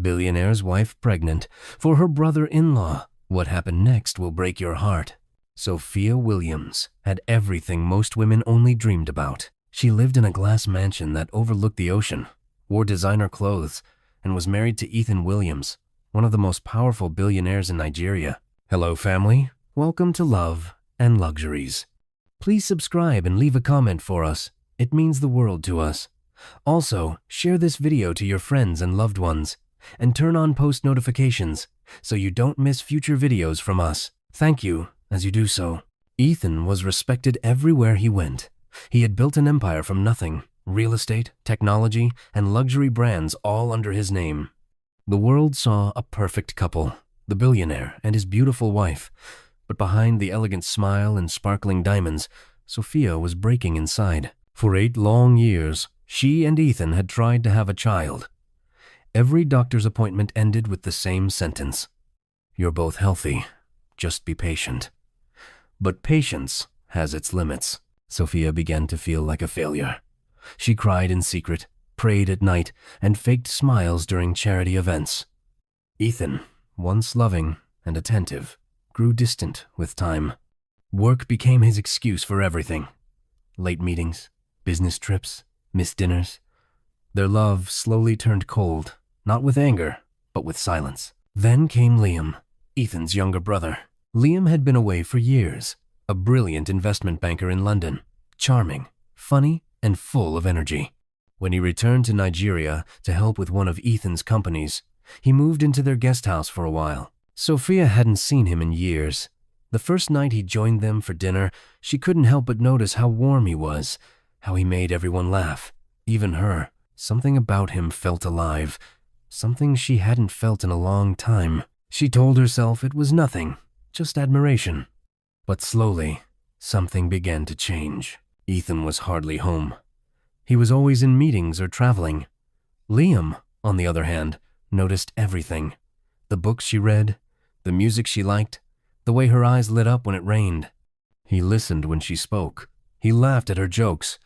Billionaire's wife pregnant. For her brother-in-law. What happened next will break your heart. Sophia Williams had everything most women only dreamed about. She lived in a glass mansion that overlooked the ocean, wore designer clothes, and was married to Ethan Williams, one of the most powerful billionaires in Nigeria. Hello, family. Welcome to Love and Luxuries. Please subscribe and leave a comment for us. It means the world to us. Also, share this video to your friends and loved ones, and turn on post notifications so you don't miss future videos from us. Thank you as you do so. Ethan was respected everywhere he went. He had built an empire from nothing, real estate, technology, and luxury brands all under his name. The world saw a perfect couple, the billionaire and his beautiful wife. But behind the elegant smile and sparkling diamonds, Sophia was breaking inside. For 8 long years, she and Ethan had tried to have a child. Every doctor's appointment ended with the same sentence: "You're both healthy, just be patient." But patience has its limits. Sophia began to feel like a failure. She cried in secret, prayed at night, and faked smiles during charity events. Ethan, once loving and attentive, grew distant with time. Work became his excuse for everything. Late meetings, business trips, missed dinners. Their love slowly turned cold, not with anger, but with silence. Then came Liam, Ethan's younger brother. Liam had been away for years, a brilliant investment banker in London, charming, funny, and full of energy. When he returned to Nigeria to help with one of Ethan's companies, he moved into their guest house for a while. Sophia hadn't seen him in years. The first night he joined them for dinner, she couldn't help but notice how warm he was, how he made everyone laugh, even her. Something about him felt alive, something she hadn't felt in a long time. She told herself it was nothing, just admiration. But slowly, something began to change. Ethan was hardly home. He was always in meetings or traveling. Liam, on the other hand, noticed everything. The books she read, the music she liked, the way her eyes lit up when it rained. He listened when she spoke. He laughed at her jokes.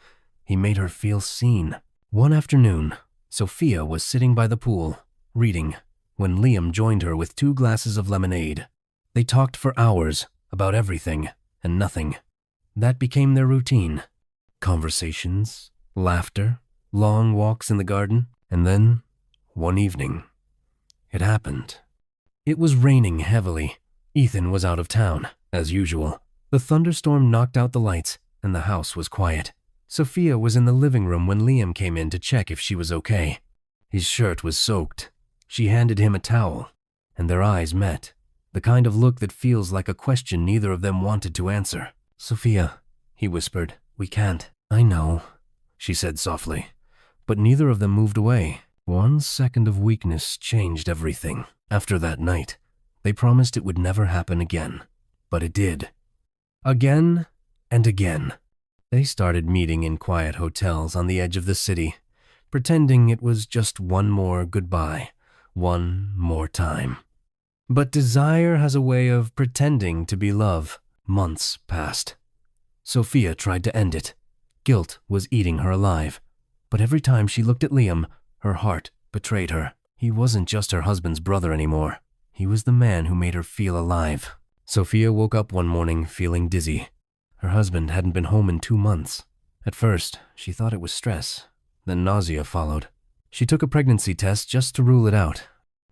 He made her feel seen. One afternoon, Sophia was sitting by the pool, reading, when Liam joined her with 2 glasses of lemonade. They talked for hours about everything and nothing. That became their routine. Conversations, laughter, long walks in the garden, and then, one evening, it happened. It was raining heavily. Ethan was out of town, as usual. The thunderstorm knocked out the lights, and the house was quiet. Sophia was in the living room when Liam came in to check if she was okay. His shirt was soaked. She handed him a towel, and their eyes met, the kind of look that feels like a question neither of them wanted to answer. "Sophia," he whispered, "we can't." "I know," she said softly, but neither of them moved away. 1 second of weakness changed everything. After that night, they promised it would never happen again, but it did. Again and again. They started meeting in quiet hotels on the edge of the city, pretending it was just one more goodbye, one more time. But desire has a way of pretending to be love. Months passed. Sophia tried to end it. Guilt was eating her alive. But every time she looked at Liam, her heart betrayed her. He wasn't just her husband's brother anymore. He was the man who made her feel alive. Sophia woke up one morning feeling dizzy. Her husband hadn't been home in 2 months. At first, she thought it was stress. Then nausea followed. She took a pregnancy test just to rule it out.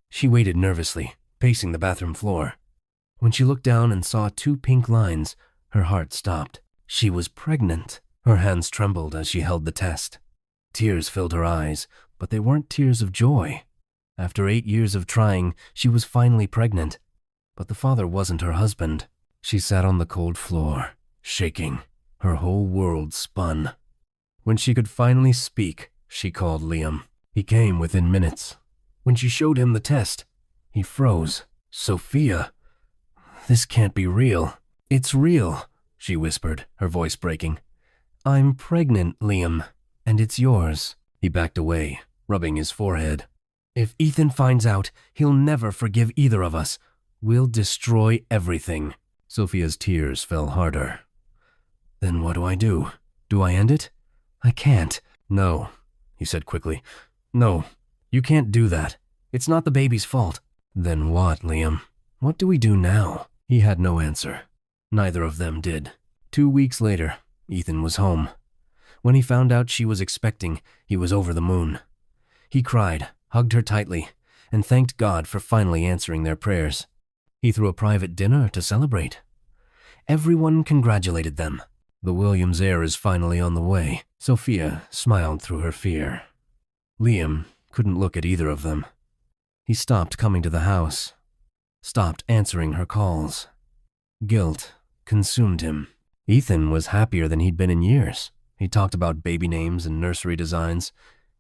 She waited nervously, pacing the bathroom floor. When she looked down and saw 2 pink lines, her heart stopped. She was pregnant. Her hands trembled as she held the test. Tears filled her eyes, but they weren't tears of joy. After 8 years of trying, she was finally pregnant. But the father wasn't her husband. She sat on the cold floor, shaking. Her whole world spun. When she could finally speak, she called Liam. He came within minutes. When she showed him the test, he froze. "Sophia, this can't be real." "It's real," she whispered, her voice breaking. "I'm pregnant, Liam, and it's yours." He backed away, rubbing his forehead. "If Ethan finds out, he'll never forgive either of us. We'll destroy everything." Sophia's tears fell harder. "Then what do I do? Do I end it?" "I can't." "No," he said quickly. "No, you can't do that. It's not the baby's fault." "Then what, Liam? What do we do now?" He had no answer. Neither of them did. 2 weeks later, Ethan was home. When he found out she was expecting, he was over the moon. He cried, hugged her tightly, and thanked God for finally answering their prayers. He threw a private dinner to celebrate. Everyone congratulated them. "The Williams heir is finally on the way." Sophia smiled through her fear. Liam couldn't look at either of them. He stopped coming to the house, stopped answering her calls. Guilt consumed him. Ethan was happier than he'd been in years. He talked about baby names and nursery designs.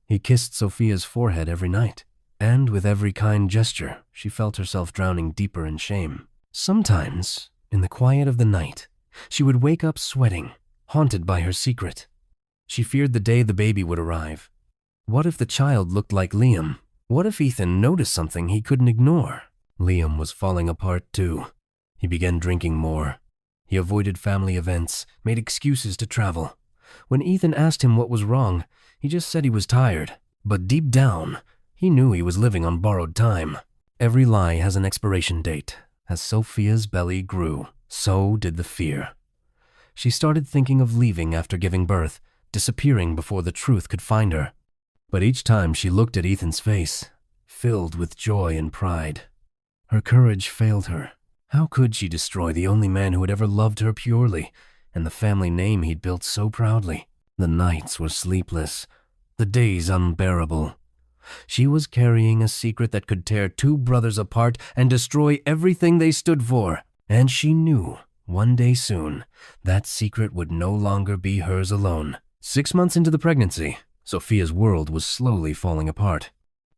He kissed Sophia's forehead every night, and with every kind gesture, she felt herself drowning deeper in shame. Sometimes, in the quiet of the night, she would wake up sweating, haunted by her secret. She feared the day the baby would arrive. What if the child looked like Liam? What if Ethan noticed something he couldn't ignore? Liam was falling apart too. He began drinking more. He avoided family events, made excuses to travel. When Ethan asked him what was wrong, he just said he was tired. But deep down, he knew he was living on borrowed time. Every lie has an expiration date. As Sophia's belly grew, so did the fear. She started thinking of leaving after giving birth, disappearing before the truth could find her. But each time she looked at Ethan's face, filled with joy and pride, her courage failed her. How could she destroy the only man who had ever loved her purely, and the family name he'd built so proudly? The nights were sleepless, the days unbearable. She was carrying a secret that could tear two brothers apart and destroy everything they stood for. And she knew, one day soon, that secret would no longer be hers alone. 6 months into the pregnancy, Sophia's world was slowly falling apart.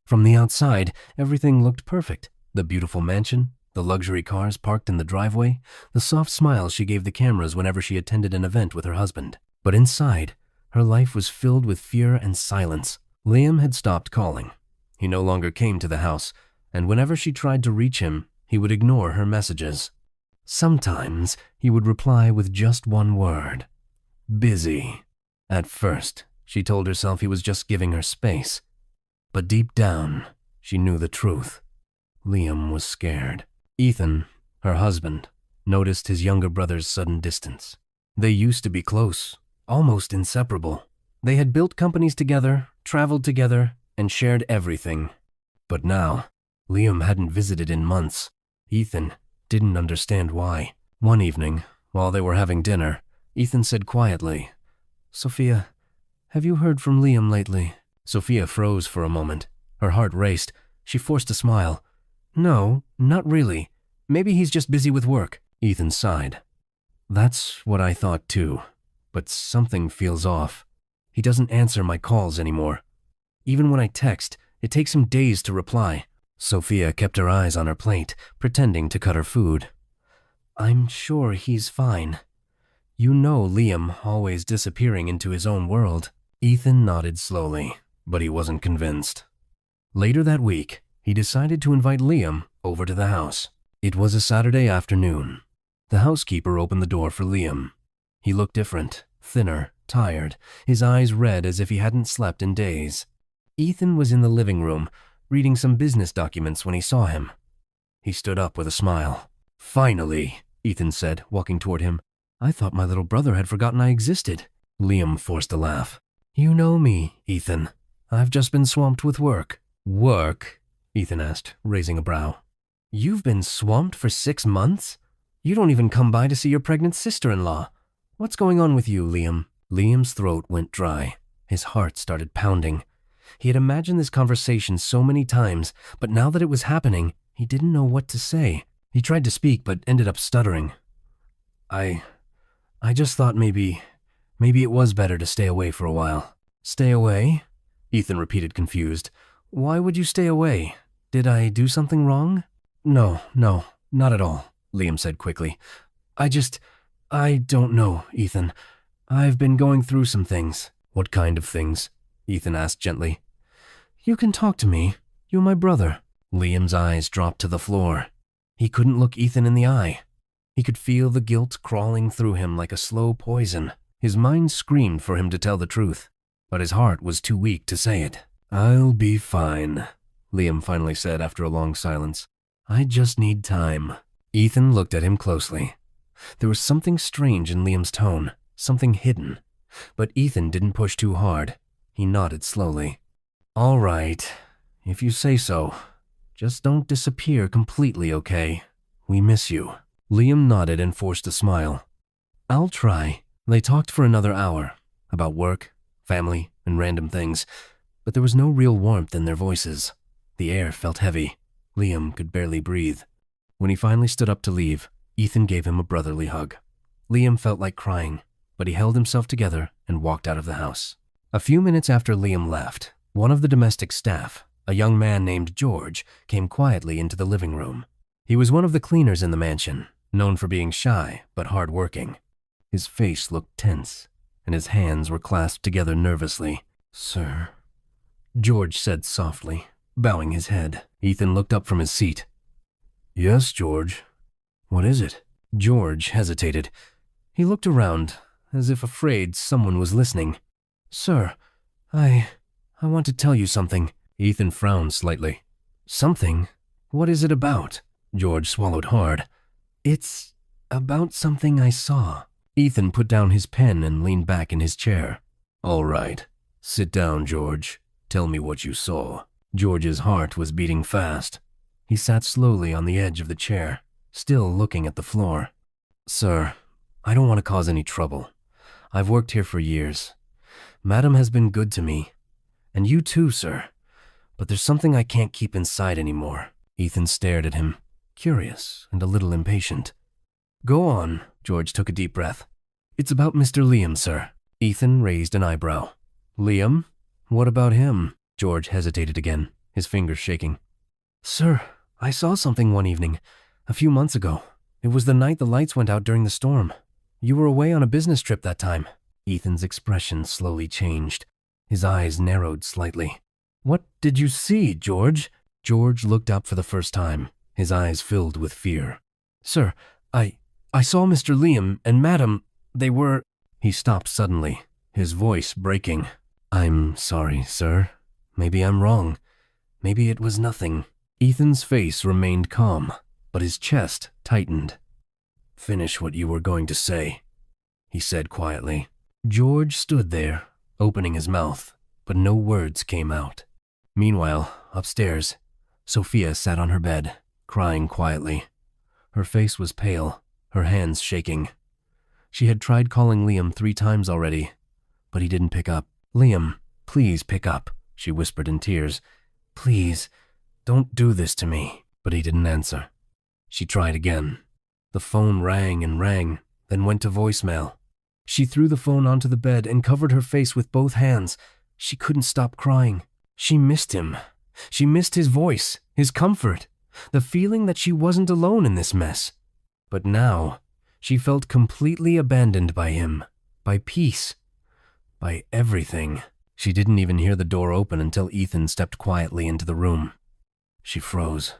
From the outside, everything looked perfect. The beautiful mansion, the luxury cars parked in the driveway, the soft smiles she gave the cameras whenever she attended an event with her husband. But inside, her life was filled with fear and silence. Liam had stopped calling. He no longer came to the house, and whenever she tried to reach him, he would ignore her messages. Sometimes he would reply with just one word: busy. At first, she told herself he was just giving her space. But deep down, she knew the truth. Liam was scared. Ethan, her husband, noticed his younger brother's sudden distance. They used to be close, almost inseparable. They had built companies together, traveled together, and shared everything. But now, Liam hadn't visited in months. Ethan didn't understand why. One evening, while they were having dinner, Ethan said quietly, "Sophia, have you heard from Liam lately?" Sophia froze for a moment. Her heart raced. She forced a smile. "No, not really. Maybe he's just busy with work." Ethan sighed. "That's what I thought too, but something feels off. He doesn't answer my calls anymore. Even when I text, it takes him days to reply." Sophia kept her eyes on her plate, pretending to cut her food. "I'm sure he's fine. You know Liam always disappearing into his own world." Ethan nodded slowly, but he wasn't convinced. Later that week, he decided to invite Liam over to the house. It was a Saturday afternoon. The housekeeper opened the door for Liam. He looked different, thinner, tired, his eyes red as if he hadn't slept in days. Ethan was in the living room, reading some business documents when he saw him. He stood up with a smile. "Finally," Ethan said, walking toward him. "I thought my little brother had forgotten I existed." Liam forced a laugh. "You know me, Ethan. I've just been swamped with work." "Work?" Ethan asked, raising a brow. "You've been swamped for 6 months? You don't even come by to see your pregnant sister-in-law. What's going on with you, Liam?" Liam's throat went dry. His heart started pounding. He had imagined this conversation so many times, but now that it was happening, he didn't know what to say. He tried to speak, but ended up stuttering. I just thought maybe it was better to stay away for a while." "Stay away?" Ethan repeated, confused. "Why would you stay away? Did I do something wrong?" No, not at all," Liam said quickly. I don't know, Ethan. I've been going through some things." "What kind of things?" Ethan asked gently. "You can talk to me. You're my brother." Liam's eyes dropped to the floor. He couldn't look Ethan in the eye. He could feel the guilt crawling through him like a slow poison. His mind screamed for him to tell the truth, but his heart was too weak to say it. "I'll be fine," Liam finally said after a long silence. I just need time. Ethan looked at him closely. There was something strange in Liam's tone, something hidden. But Ethan didn't push too hard. He nodded slowly. All right, if you say so. Just don't disappear completely, okay? We miss you. Liam nodded and forced a smile. I'll try. They talked for another hour, about work, family, and random things, but there was no real warmth in their voices. The air felt heavy. Liam could barely breathe. When he finally stood up to leave, Ethan gave him a brotherly hug. Liam felt like crying, but he held himself together and walked out of the house. A few minutes after Liam left, one of the domestic staff, a young man named George, came quietly into the living room. He was one of the cleaners in the mansion, known for being shy but hard-working. His face looked tense, and his hands were clasped together nervously. Sir, George said softly, bowing his head. Ethan looked up from his seat. Yes, George. What is it? George hesitated. He looked around, as if afraid someone was listening. Sir, I want to tell you something. Ethan frowned slightly. Something? What is it about? George swallowed hard. It's about something I saw. Ethan put down his pen and leaned back in his chair. All right. Sit down, George. Tell me what you saw. George's heart was beating fast. He sat slowly on the edge of the chair, still looking at the floor. Sir, I don't want to cause any trouble. I've worked here for years. Madam has been good to me. And you too, sir. But there's something I can't keep inside anymore. Ethan stared at him, curious and a little impatient. Go on, George took a deep breath. It's about Mr. Liam, sir. Ethan raised an eyebrow. Liam? What about him? George hesitated again, his fingers shaking. Sir, I saw something one evening, a few months ago. It was the night the lights went out during the storm. You were away on a business trip that time. Ethan's expression slowly changed. His eyes narrowed slightly. What did you see, George? George looked up for the first time, his eyes filled with fear. Sir, I saw Mr. Liam and Madam. They were... He stopped suddenly, his voice breaking. I'm sorry, sir. Maybe I'm wrong. Maybe it was nothing. Ethan's face remained calm, but his chest tightened. Finish what you were going to say, he said quietly. George stood there, opening his mouth, but no words came out. Meanwhile, upstairs, Sophia sat on her bed, crying quietly. Her face was pale, her hands shaking. She had tried calling Liam 3 times already, but he didn't pick up. Liam, please pick up, she whispered in tears. Please, don't do this to me. But he didn't answer. She tried again. The phone rang and rang, then went to voicemail. She threw the phone onto the bed and covered her face with both hands. She couldn't stop crying. She missed him. She missed his voice, his comfort, the feeling that she wasn't alone in this mess. But now, she felt completely abandoned by him, by peace, by everything. She didn't even hear the door open until Ethan stepped quietly into the room. She froze,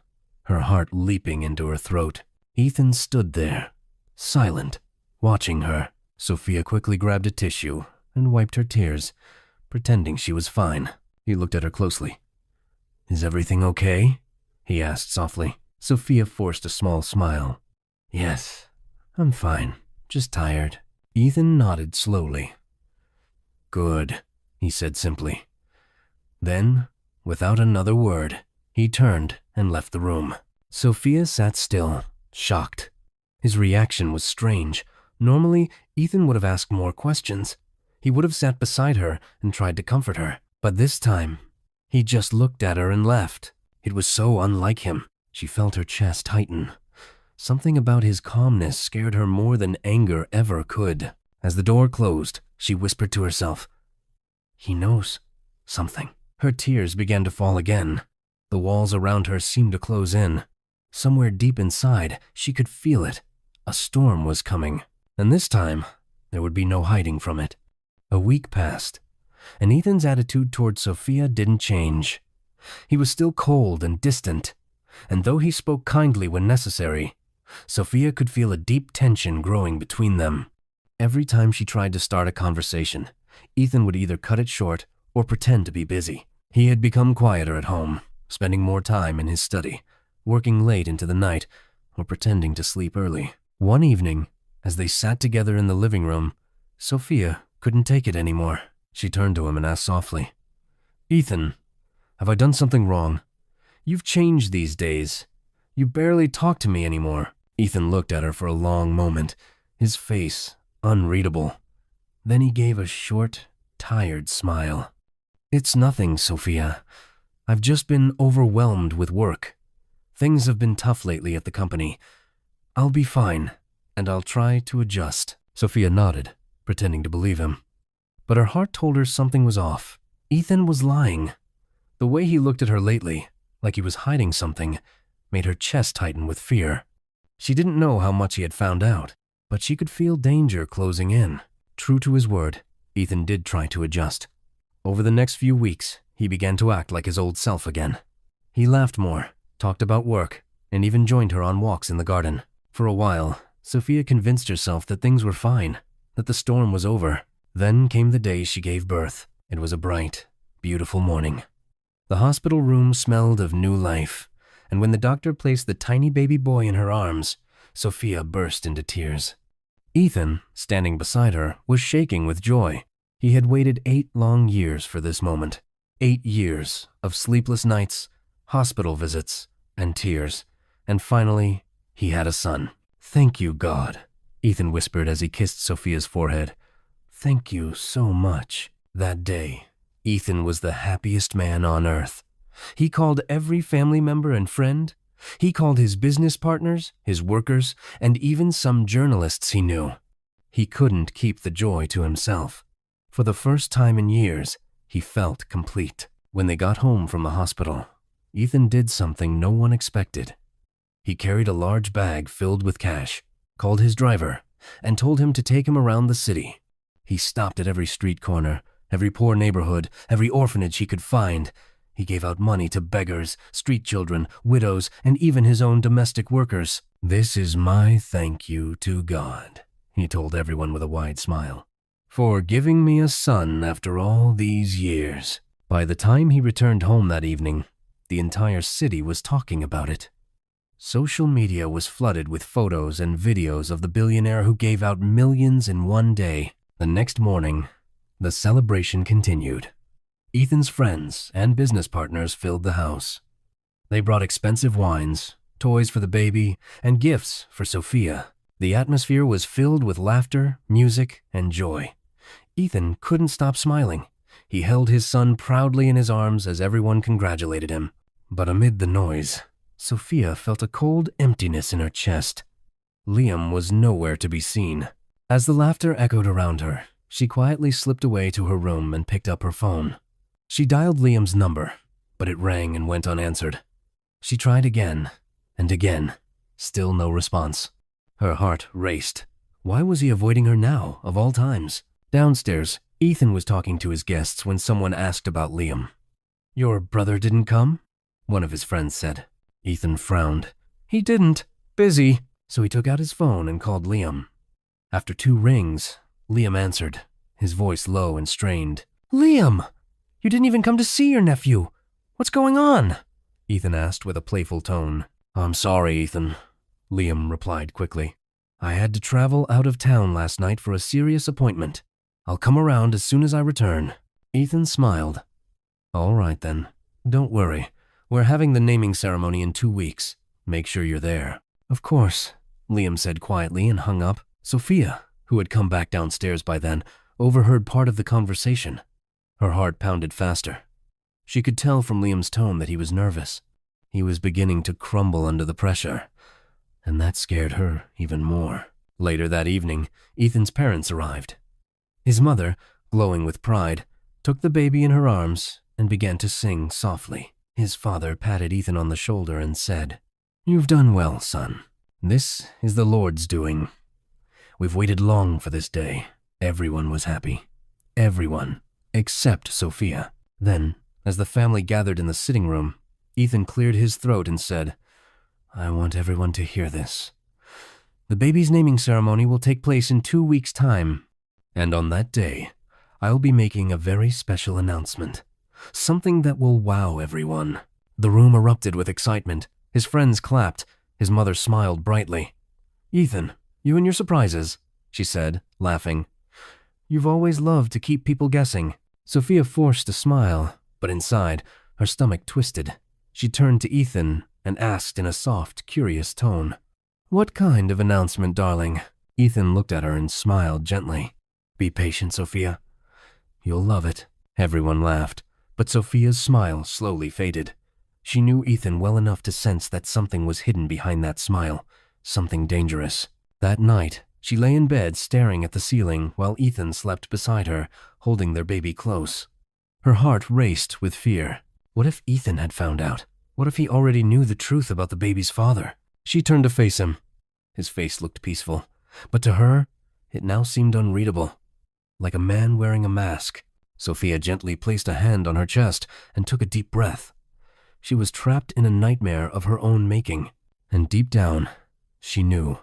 her heart leaping into her throat. Ethan stood there, silent, watching her. Sophia quickly grabbed a tissue and wiped her tears, pretending she was fine. He looked at her closely. Is everything okay? He asked softly. Sophia forced a small smile. Yes, I'm fine, just tired. Ethan nodded slowly. Good, he said simply. Then, without another word, he turned and left the room. Sophia sat still, shocked. His reaction was strange. Normally, Ethan would have asked more questions. He would have sat beside her and tried to comfort her. But this time, he just looked at her and left. It was so unlike him. She felt her chest tighten. Something about his calmness scared her more than anger ever could. As the door closed, she whispered to herself, He knows something. Her tears began to fall again. The walls around her seemed to close in. Somewhere deep inside, she could feel it. A storm was coming, and this time, there would be no hiding from it. A week passed, and Ethan's attitude toward Sophia didn't change. He was still cold and distant, and though he spoke kindly when necessary, Sophia could feel a deep tension growing between them. Every time she tried to start a conversation, Ethan would either cut it short or pretend to be busy. He had become quieter at home, spending more time in his study, working late into the night, or pretending to sleep early. One evening, as they sat together in the living room, Sophia couldn't take it anymore. She turned to him and asked softly, "Ethan, have I done something wrong? You've changed these days. You barely talk to me anymore." Ethan looked at her for a long moment, his face unreadable. Then he gave a short, tired smile. "It's nothing, Sophia. I've just been overwhelmed with work. Things have been tough lately at the company. I'll be fine, and I'll try to adjust." Sophia nodded, pretending to believe him. But her heart told her something was off. Ethan was lying. The way he looked at her lately, like he was hiding something, made her chest tighten with fear. She didn't know how much he had found out, but she could feel danger closing in. True to his word, Ethan did try to adjust. Over the next few weeks, he began to act like his old self again. He laughed more, talked about work, and even joined her on walks in the garden. For a while, Sophia convinced herself that things were fine, that the storm was over. Then came the day she gave birth. It was a bright, beautiful morning. The hospital room smelled of new life, and when the doctor placed the tiny baby boy in her arms, Sophia burst into tears. Ethan, standing beside her, was shaking with joy. He had waited 8 long years for this moment. 8 years of sleepless nights, hospital visits, and tears. And finally, he had a son. "Thank you, God," Ethan whispered as he kissed Sophia's forehead. "Thank you so much." That day, Ethan was the happiest man on earth. He called every family member and friend. He called his business partners, his workers, and even some journalists he knew. He couldn't keep the joy to himself. For the first time in years, he felt complete. When they got home from the hospital, Ethan did something no one expected. He carried a large bag filled with cash, called his driver, and told him to take him around the city. He stopped at every street corner, every poor neighborhood, every orphanage he could find. He gave out money to beggars, street children, widows, and even his own domestic workers. "This is my thank you to God," he told everyone with a wide smile, "for giving me a son after all these years." By the time he returned home that evening, the entire city was talking about it. Social media was flooded with photos and videos of the billionaire who gave out millions in one day. The next morning, the celebration continued. Ethan's friends and business partners filled the house. They brought expensive wines, toys for the baby, and gifts for Sophia. The atmosphere was filled with laughter, music, and joy. Ethan couldn't stop smiling. He held his son proudly in his arms as everyone congratulated him. But amid the noise, Sophia felt a cold emptiness in her chest. Liam was nowhere to be seen. As the laughter echoed around her, she quietly slipped away to her room and picked up her phone. She dialed Liam's number, but it rang and went unanswered. She tried again and again, still no response. Her heart raced. Why was he avoiding her now, of all times? Downstairs, Ethan was talking to his guests when someone asked about Liam. "Your brother didn't come?" one of his friends said. Ethan frowned. "He didn't. Busy." So he took out his phone and called Liam. After 2 rings, Liam answered, his voice low and strained. "Liam! You didn't even come to see your nephew. What's going on?" Ethan asked with a playful tone. "I'm sorry, Ethan," Liam replied quickly. "I had to travel out of town last night for a serious appointment. I'll come around as soon as I return." Ethan smiled. "All right then. Don't worry. We're having the naming ceremony in 2 weeks. Make sure you're there." "Of course," Liam said quietly and hung up. Sophia, who had come back downstairs by then, overheard part of the conversation. Her heart pounded faster. She could tell from Liam's tone that he was nervous. He was beginning to crumble under the pressure, and that scared her even more. Later that evening, Ethan's parents arrived. His mother, glowing with pride, took the baby in her arms and began to sing softly. His father patted Ethan on the shoulder and said, "You've done well, son. This is the Lord's doing. We've waited long for this day." Everyone was happy. Everyone, except Sophia. Then, as the family gathered in the sitting room, Ethan cleared his throat and said, "I want everyone to hear this. The baby's naming ceremony will take place in 2 weeks' time. And on that day, I'll be making a very special announcement. Something that will wow everyone. The room erupted with excitement. His friends clapped. His mother smiled brightly. "Ethan, you and your surprises," she said, laughing. "You've always loved to keep people guessing." Sophia forced a smile, but inside, her stomach twisted. She turned to Ethan and asked in a soft, curious tone, "What kind of announcement, darling?" Ethan looked at her and smiled gently. "Be patient, Sophia. You'll love it." Everyone laughed, but Sophia's smile slowly faded. She knew Ethan well enough to sense that something was hidden behind that smile, something dangerous. That night, she lay in bed staring at the ceiling while Ethan slept beside her, holding their baby close. Her heart raced with fear. What if Ethan had found out? What if he already knew the truth about the baby's father? She turned to face him. His face looked peaceful, but to her, it now seemed unreadable, like a man wearing a mask. Sophia gently placed a hand on her chest and took a deep breath. She was trapped in a nightmare of her own making, and deep down, she knew.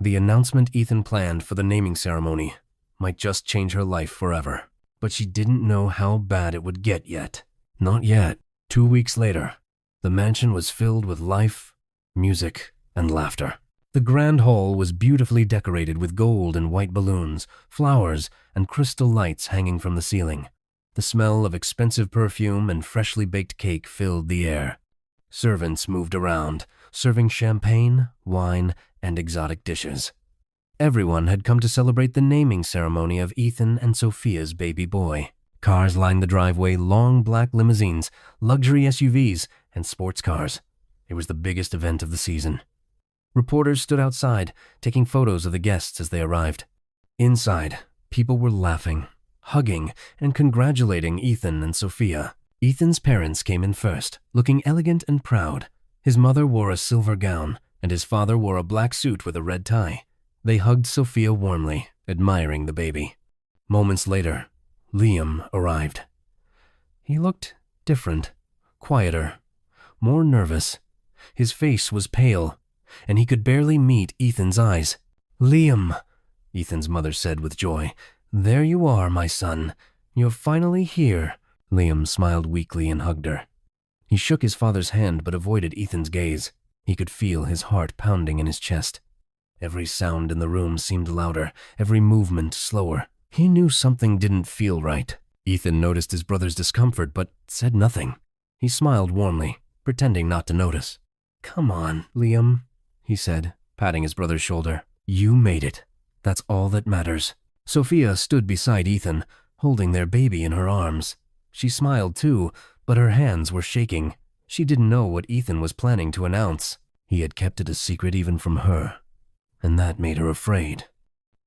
The announcement Ethan planned for the naming ceremony might just change her life forever, but she didn't know how bad it would get yet. Not yet. 2 weeks later, the mansion was filled with life, music, and laughter. The grand hall was beautifully decorated with gold and white balloons, flowers, and crystal lights hanging from the ceiling. The smell of expensive perfume and freshly baked cake filled the air. Servants moved around, serving champagne, wine, and exotic dishes. Everyone had come to celebrate the naming ceremony of Ethan and Sophia's baby boy. Cars lined the driveway, long black limousines, luxury SUVs, and sports cars. It was the biggest event of the season. Reporters stood outside, taking photos of the guests as they arrived. Inside, people were laughing, hugging, and congratulating Ethan and Sophia. Ethan's parents came in first, looking elegant and proud. His mother wore a silver gown, and his father wore a black suit with a red tie. They hugged Sophia warmly, admiring the baby. Moments later, Liam arrived. He looked different, quieter, more nervous. His face was pale, and he could barely meet Ethan's eyes. "Liam," Ethan's mother said with joy. "There you are, my son. You're finally here." Liam smiled weakly and hugged her. He shook his father's hand but avoided Ethan's gaze. He could feel his heart pounding in his chest. Every sound in the room seemed louder, every movement slower. He knew something didn't feel right. Ethan noticed his brother's discomfort but said nothing. He smiled warmly, pretending not to notice. "Come on, Liam," he said, patting his brother's shoulder. "You made it. That's all that matters." Sophia stood beside Ethan, holding their baby in her arms. She smiled too, but her hands were shaking. She didn't know what Ethan was planning to announce. He had kept it a secret even from her, and that made her afraid.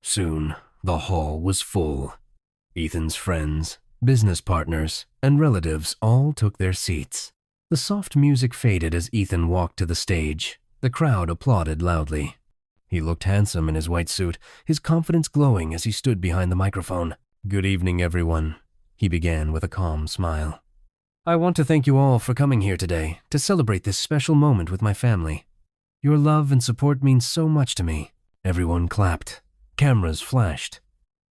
Soon, the hall was full. Ethan's friends, business partners, and relatives all took their seats. The soft music faded as Ethan walked to the stage. The crowd applauded loudly. He looked handsome in his white suit, his confidence glowing as he stood behind the microphone. "Good evening, everyone," he began with a calm smile. "I want to thank you all for coming here today to celebrate this special moment with my family. Your love and support means so much to me." Everyone clapped. Cameras flashed.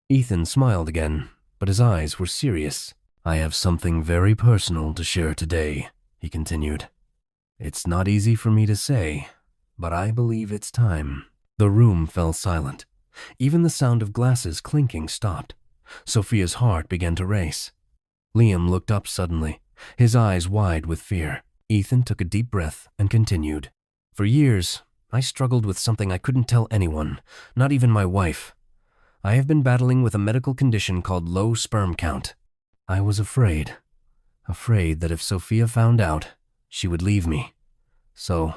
Ethan smiled again, but his eyes were serious. "I have something very personal to share today," he continued. "It's not easy for me to say, but I believe it's time." The room fell silent. Even the sound of glasses clinking stopped. Sophia's heart began to race. Liam looked up suddenly, his eyes wide with fear. Ethan took a deep breath and continued. "For years, I struggled with something I couldn't tell anyone, not even my wife. I have been battling with a medical condition called low sperm count. I was afraid that if Sophia found out, she would leave me. So,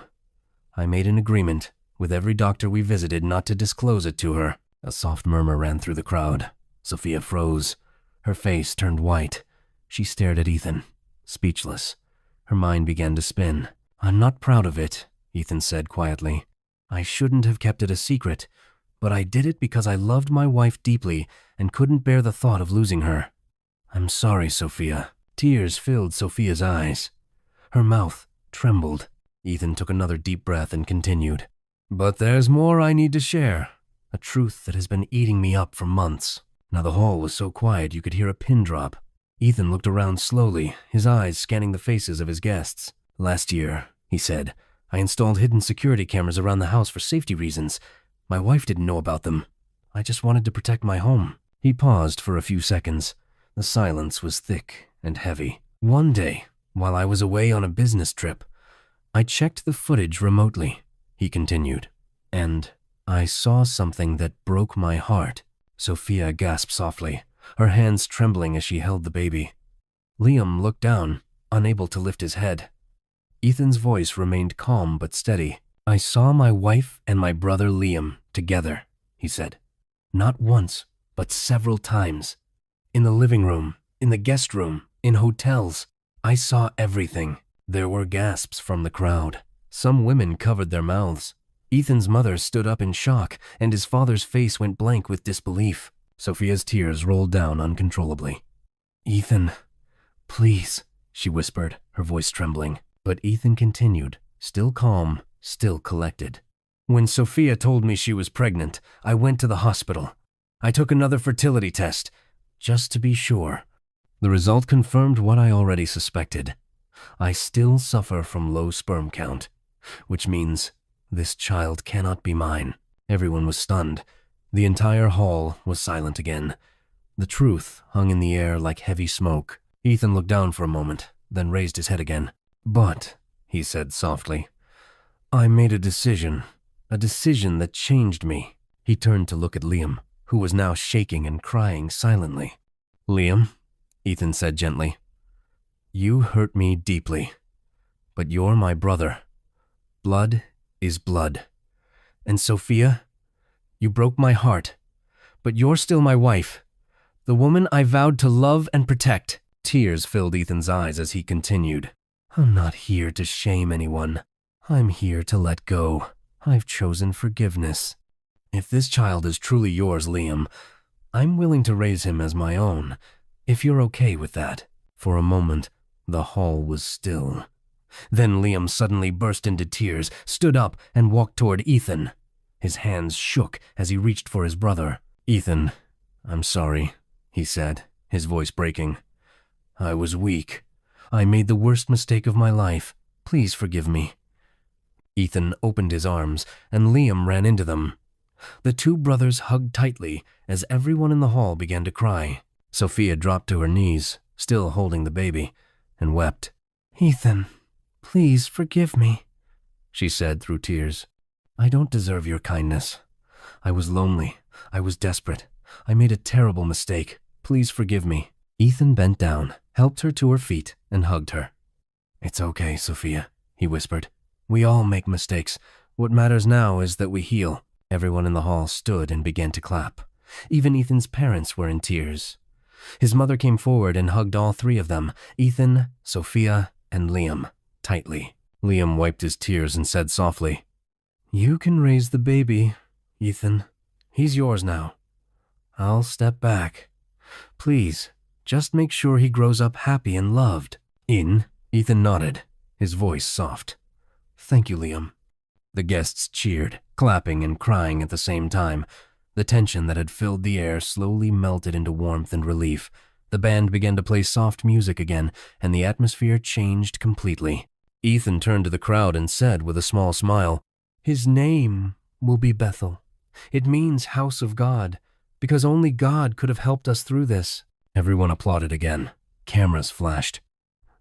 I made an agreement with every doctor we visited not to disclose it to her." A soft murmur ran through the crowd. Sophia froze. Her face turned white. She stared at Ethan, speechless. Her mind began to spin. "I'm not proud of it," Ethan said quietly. "I shouldn't have kept it a secret, but I did it because I loved my wife deeply and couldn't bear the thought of losing her. I'm sorry, Sophia." Tears filled Sophia's eyes. Her mouth trembled. Ethan took another deep breath and continued. "But there's more I need to share, a truth that has been eating me up for months." Now the hall was so quiet you could hear a pin drop. Ethan looked around slowly, his eyes scanning the faces of his guests. Last year, he said, I installed hidden security cameras around the house for safety reasons. My wife didn't know about them. I just wanted to protect my home. He paused for a few seconds. The silence was thick and heavy. One day, while I was away on a business trip, I checked the footage remotely, he continued, and I saw something that broke my heart. Sophia gasped softly, her hands trembling as she held the baby. Liam looked down, unable to lift his head. Ethan's voice remained calm but steady. I saw my wife and my brother Liam together, he said. Not once, but several times. In the living room, in the guest room, in hotels. I saw everything. There were gasps from the crowd. Some women covered their mouths. Ethan's mother stood up in shock, and his father's face went blank with disbelief. Sophia's tears rolled down uncontrollably. Ethan, please, she whispered, her voice trembling. But Ethan continued, still calm, still collected. When Sophia told me she was pregnant, I went to the hospital. I took another fertility test, just to be sure. The result confirmed what I already suspected. I still suffer from low sperm count, which means this child cannot be mine. Everyone was stunned. The entire hall was silent again. The truth hung in the air like heavy smoke. Ethan looked down for a moment, then raised his head again. But, he said softly, I made a decision that changed me. He turned to look at Liam, who was now shaking and crying silently. Liam, Ethan said gently, you hurt me deeply, but you're my brother. Blood is blood. And Sophia, you broke my heart, but you're still my wife, the woman I vowed to love and protect. Tears filled Ethan's eyes as he continued. I'm not here to shame anyone. I'm here to let go. I've chosen forgiveness. If this child is truly yours, Liam, I'm willing to raise him as my own, if you're okay with that. For a moment, the hall was still. Then Liam suddenly burst into tears, stood up, and walked toward Ethan. His hands shook as he reached for his brother. Ethan, I'm sorry, he said, his voice breaking. I was weak. I made the worst mistake of my life. Please forgive me. Ethan opened his arms, and Liam ran into them. The two brothers hugged tightly as everyone in the hall began to cry. Sophia dropped to her knees, still holding the baby, and wept. Ethan, please forgive me, she said through tears. I don't deserve your kindness. I was lonely. I was desperate. I made a terrible mistake. Please forgive me. Ethan bent down, helped her to her feet, and hugged her. It's okay, Sophia, he whispered. We all make mistakes. What matters now is that we heal. Everyone in the hall stood and began to clap. Even Ethan's parents were in tears. His mother came forward and hugged all three of them, Ethan, Sophia, and Liam, tightly. Liam wiped his tears and said softly, You can raise the baby, Ethan. He's yours now. I'll step back. Please, just make sure he grows up happy and loved. Ethan nodded, his voice soft. Thank you, Liam. The guests cheered, clapping and crying at the same time. The tension that had filled the air slowly melted into warmth and relief. The band began to play soft music again, and the atmosphere changed completely. Ethan turned to the crowd and said with a small smile, His name will be Bethel. It means house of God, because only God could have helped us through this. Everyone applauded again. Cameras flashed.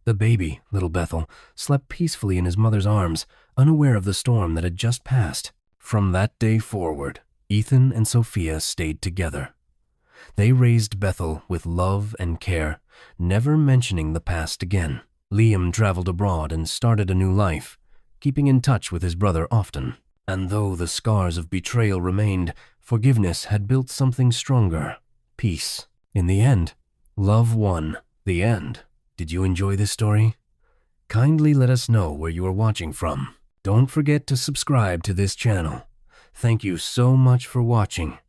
The baby, little Bethel, slept peacefully in his mother's arms, unaware of the storm that had just passed. From that day forward, Ethan and Sophia stayed together. They raised Bethel with love and care, never mentioning the past again. Liam traveled abroad and started a new life, keeping in touch with his brother often. And though the scars of betrayal remained, forgiveness had built something stronger, peace. In the end, love won. The end. Did you enjoy this story? Kindly let us know where you are watching from. Don't forget to subscribe to this channel. Thank you so much for watching.